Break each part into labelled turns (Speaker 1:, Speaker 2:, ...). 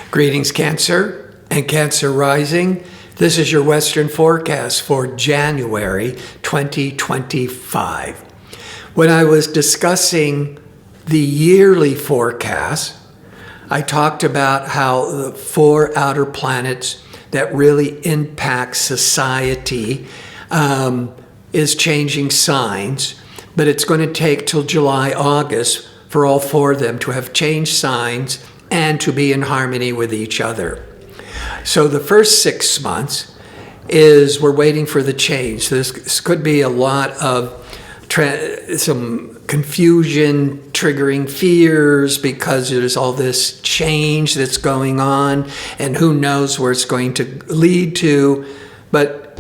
Speaker 1: Greetings, Cancer and Cancer Rising. This is your Western forecast for January 2025. When I was discussing the yearly forecast, I talked about how the 4 outer planets that really impact society is changing signs, but it's going to take till July, August for all 4 of them to have changed signs and to be in harmony with each other. So the first 6 months is we're waiting for the change. This could be a lot of some confusion, triggering fears because there's all this change that's going on and who knows where it's going to lead to. But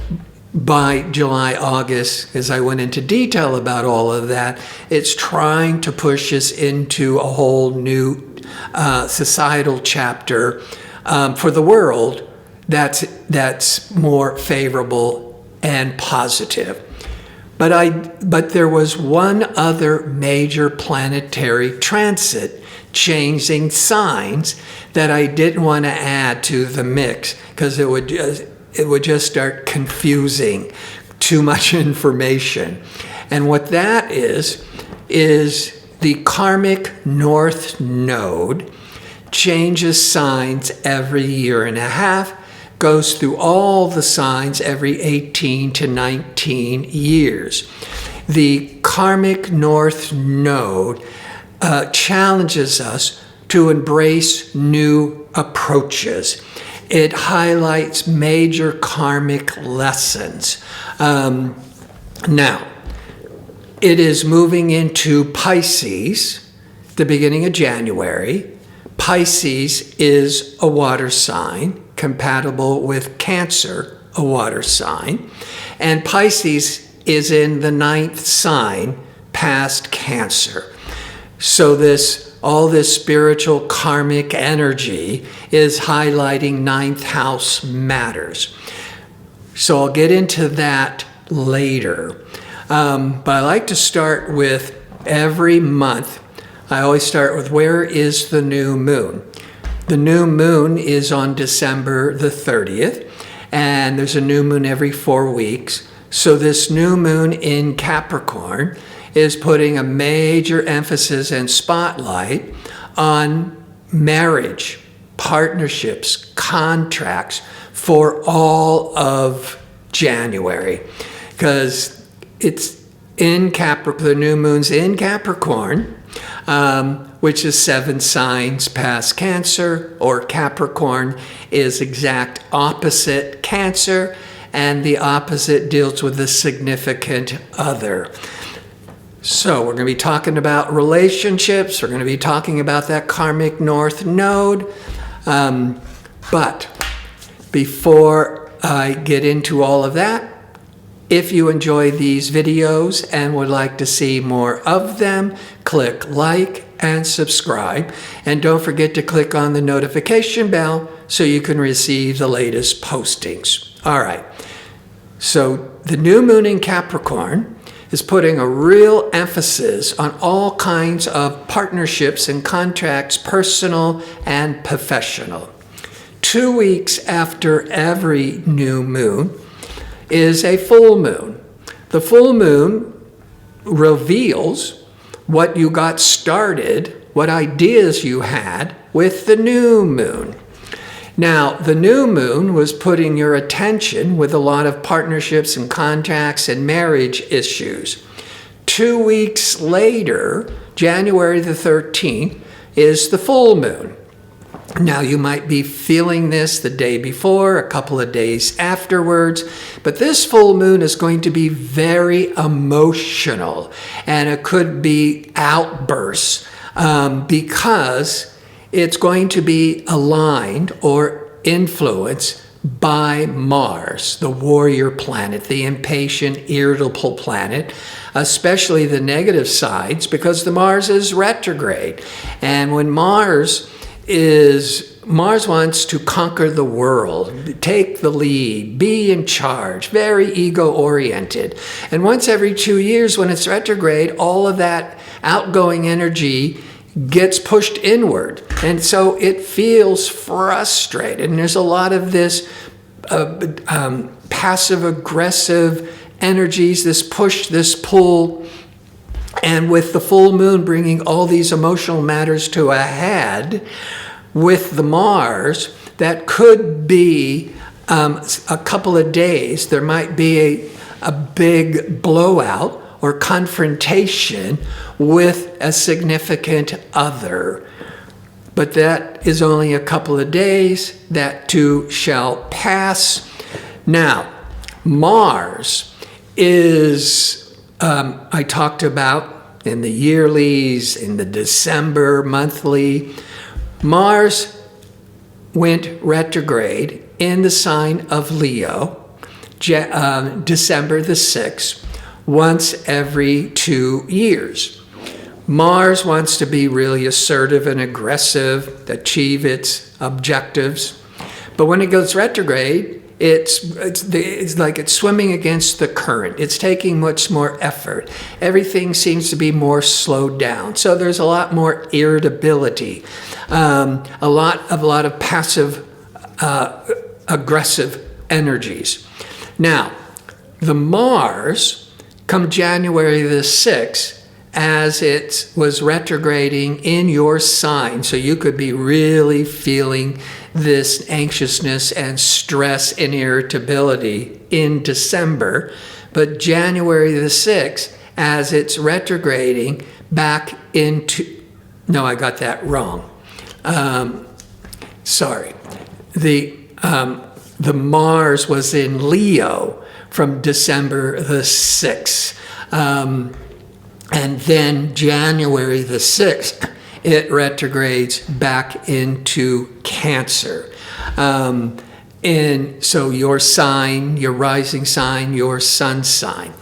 Speaker 1: by July, August, as I went into detail about all of that, it's trying to push us into a whole new societal chapter for the world that's more favorable and positive. But there was one other major planetary transit changing signs that I didn't want to add to the mix because it would just start confusing too much information. And what that is the karmic north node changes signs every year and a half, goes through all the signs every 18 to 19 years. The karmic north node challenges us to embrace new approaches. It highlights major karmic lessons. Now, it is moving into Pisces, the beginning of January. Pisces is a water sign, compatible with Cancer, a water sign. And Pisces is in the 9th sign past Cancer. So all this spiritual karmic energy is highlighting 9th house matters. So I'll get into that later. But I like to start with every month. I always start with where is the new moon? The new moon is on December the 30th, and there's a new moon every 4 weeks. So this new moon in Capricorn is putting a major emphasis and spotlight on marriage, partnerships, contracts for all of January. Because it's in Capricorn, the new moon's in Capricorn, which is 7 signs past Cancer, or Capricorn is exact opposite Cancer, and the opposite deals with the significant other. So we're going to be talking about relationships. We're going to be talking about that karmic north node. But before I get into all of that, if you enjoy these videos and would like to see more of them, click like and subscribe. And don't forget to click on the notification bell so you can receive the latest postings. All right. So the new moon in Capricorn is putting a real emphasis on all kinds of partnerships and contracts, personal and professional. 2 weeks after every new moon is a full moon. The full moon reveals what you got started, what ideas you had with the new moon. Now, the new moon was putting your attention with a lot of partnerships and contracts and marriage issues. 2 weeks later, January the 13th, is the full moon. Now, you might be feeling this the day before, a couple of days afterwards, but this full moon is going to be very emotional, and it could be outbursts because it's going to be aligned or influenced by Mars, the warrior planet, the impatient, irritable planet, especially the negative sides, because the Mars is retrograde. And when Mars wants to conquer the world, take the lead, be in charge, very ego-oriented. And once every 2 years when it's retrograde, all of that outgoing energy gets pushed inward. And so it feels frustrated. And there's a lot of this passive aggressive energies, this push, this pull. And with the full moon bringing all these emotional matters to a head, with the Mars, that could be a couple of days. There might be a big blowout or confrontation with a significant other. But that is only a couple of days. That too shall pass. Now, Mars is, I talked about in the yearlies, in the December monthly. Mars went retrograde in the sign of Leo, December the 6th, once every 2 years. Mars wants to be really assertive and aggressive, achieve its objectives. But when it goes retrograde, it's like it's swimming against the current. It's taking much more effort. Everything seems to be more slowed down. So there's a lot more irritability, a lot of passive, aggressive energies. Now, the Mars, come January the 6th, as it was retrograding in your sign, so you could be really feeling this anxiousness and stress and irritability in December. But January the 6th, as it's retrograding back into, no, I got that wrong. Sorry. The Mars was in Leo from December the 6th. And then January the 6th, it retrogrades back into Cancer. And so your sign, your rising sign, your sun sign.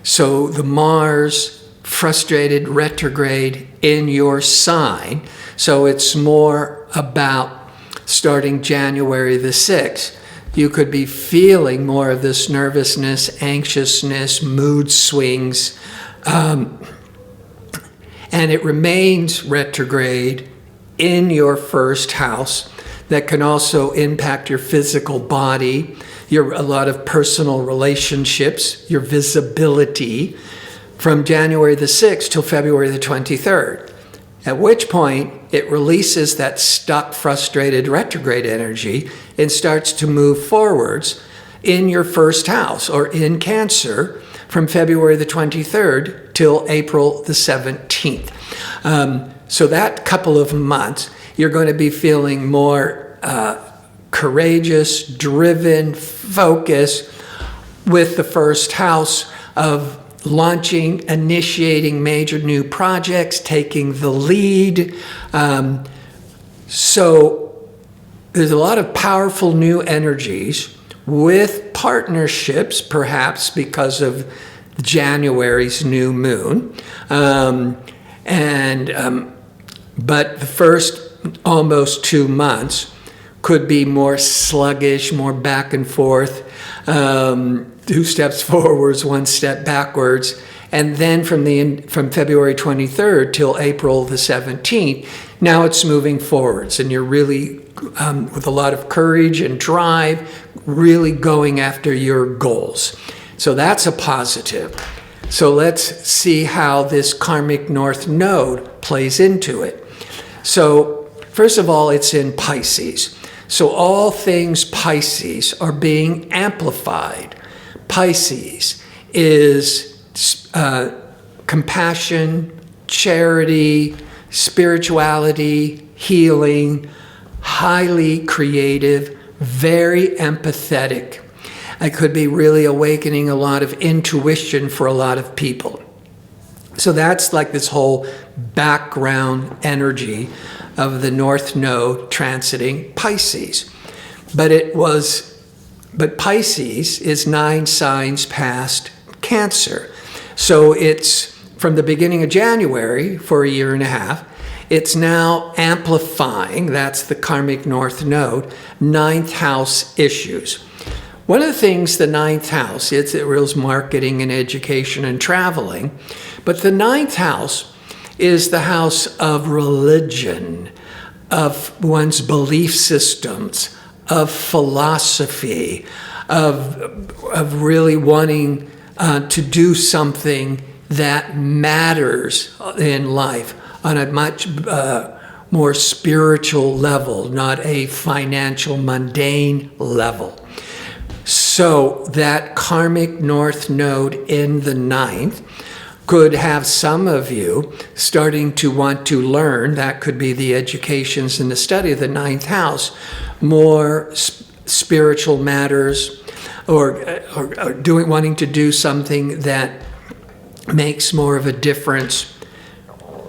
Speaker 1: So the Mars frustrated retrograde in your sign. So it's more about starting January the 6th. You could be feeling more of this nervousness, anxiousness, mood swings. And it remains retrograde in your first house. That can also impact your physical body, a lot of personal relationships, your visibility from January the 6th till February the 23rd. At which point it releases that stuck, frustrated retrograde energy and starts to move forwards in your first house or in Cancer from February the 23rd till April the 17th. So that couple of months, you're going to be feeling more courageous, driven, focused with the first house of launching, initiating major new projects, taking the lead. So there's a lot of powerful new energies with partnerships, perhaps because of January's new moon. But the first almost 2 months could be more sluggish, more back and forth, 2 steps forwards, 1 step backwards. And then from February 23rd till April the 17th, now it's moving forwards, and you're really, with a lot of courage and drive, really going after your goals. So that's a positive. So let's see how this karmic north node plays into it. So first of all, it's in Pisces. So all things Pisces are being amplified. Pisces is compassion, charity, spirituality, healing, highly creative, very empathetic. I could be really awakening a lot of intuition for a lot of people. So that's like this whole background energy of the North Node transiting Pisces. But Pisces is 9 signs past Cancer. So it's from the beginning of January for a year and a half. It's now amplifying, that's the karmic North Node, 9th house issues. One of the things the 9th house, it rules marketing and education and traveling, but the 9th house is the house of religion, of one's belief systems, of philosophy, of really wanting to do something that matters in life on a much more spiritual level, not a financial, mundane level. So that karmic north node in the ninth could have some of you starting to want to learn, that could be the educations and the study of the ninth house, more spiritual matters, or wanting to do something that makes more of a difference.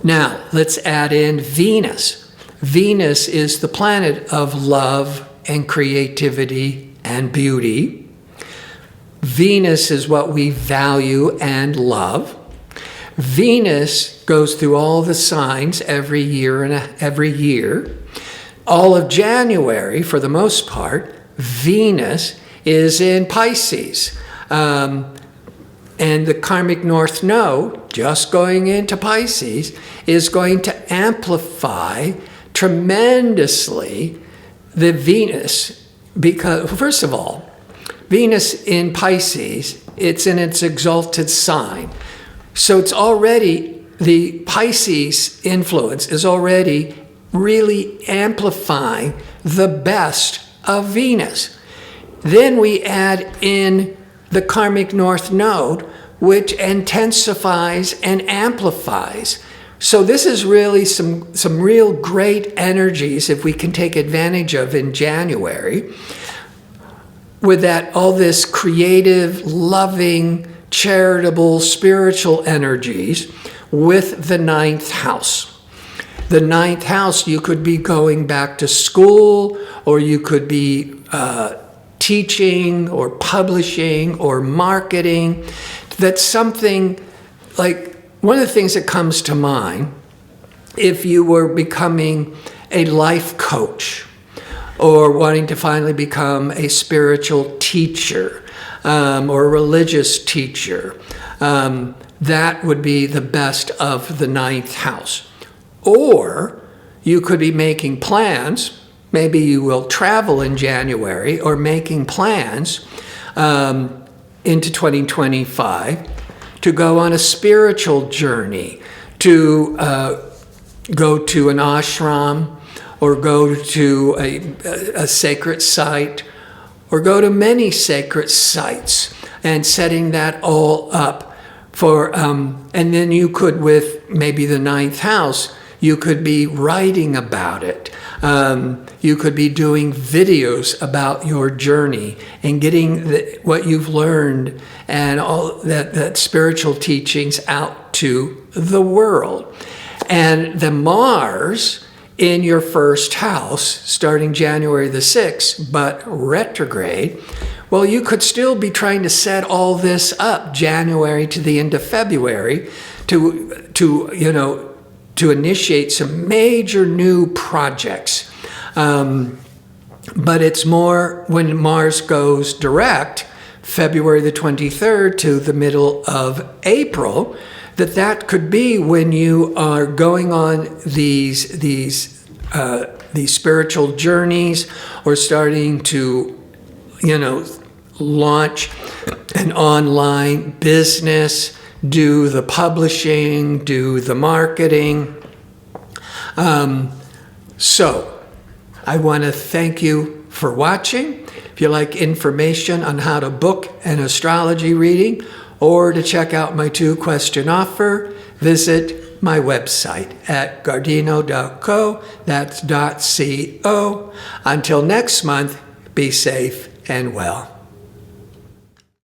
Speaker 1: Now, let's add in Venus. Venus is the planet of love and creativity and beauty. Venus is what we value and love. Venus goes through all the signs every year. All of January, for the most part, Venus is in Pisces. And the karmic north node, just going into Pisces, is going to amplify tremendously the Venus. Because, first of all, Venus in Pisces, it's in its exalted sign. So it's already, the Pisces influence is already really amplifying the best of Venus. Then we add in the karmic north node, which intensifies and amplifies. So this is really some real great energies if we can take advantage of in January, with that all this creative, loving, charitable, spiritual energies with the ninth house. The ninth house, you could be going back to school, or you could be teaching or publishing or marketing. That's something like, one of the things that comes to mind, if you were becoming a life coach or wanting to finally become a spiritual teacher or a religious teacher, that would be the best of the ninth house. Or you could be making plans. Maybe you will travel in January, or making plans into 2025 to go on a spiritual journey, to go to an ashram, or go to a sacred site, or go to many sacred sites, and setting that all up for, and then you could, with maybe the ninth house, you could be writing about it. You could be doing videos about your journey and getting what you've learned and all that spiritual teachings out to the world. And the Mars in your first house, starting January the 6th, but retrograde, well, you could still be trying to set all this up January to the end of February to initiate some major new projects. But it's more when Mars goes direct, February the 23rd to the middle of April, that could be when you are going on these spiritual journeys, or starting to, launch an online business, do the publishing, do the marketing. So I want to thank you for watching. If you like information on how to book an astrology reading, or to check out my 2-question offer, visit my website at gardino.co. That's .co. Until next month, be safe and well.